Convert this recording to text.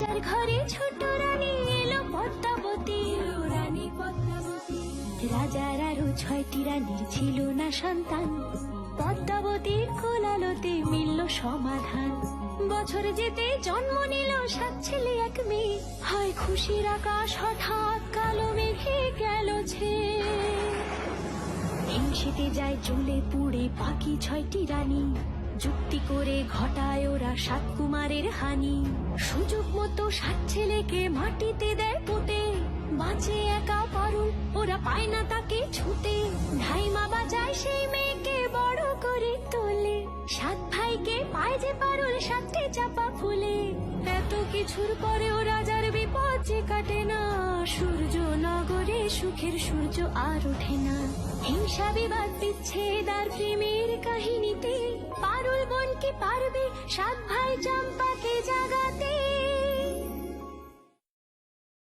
রাজার ঘরে ছোট রানী এলো পদ্মাবতী, রানী পদ্মাবতী। রাজার আরো 6টি রানীর ছিল না সন্তান, পদ্মাবতীর কোলালোতে মিলল সমাধান। বছর যেতে জন্ম নিল 7 ছেলে 1 মেয়ে, হয় খুশির আকাশ হঠাৎ কালো মেঘে গেল ছেয়ে। হিংসেতে যায় জ্বলে পুড়ে বাকি 6টি রানী, যুক্তি করে ঘটায় ওরা 7 কুমারের হানি। সুযোগ মতো 7 ছেলেকে মাটিতে দেয় পুঁতে, বাঁচে একা পারুল, ওরা পায় না তাকে ছুতে। ধাইমা বাজায় সেই মেয়েকে বড় করে তোলে, 7 ভাইকে পায় যে পারুল 7টি চাপা ফুলে। এত কিছুর পরেও রাজার বিপদ যে কাটে না, সূর্য নগরে সুখের সূর্য আর ওঠে না। হিংসা বিবাদ বিচ্ছেদ আর প্রেমের কাহিনীতে পারুল বোন কি পারবে 7 ভাই চম্পাকে জাগাতে।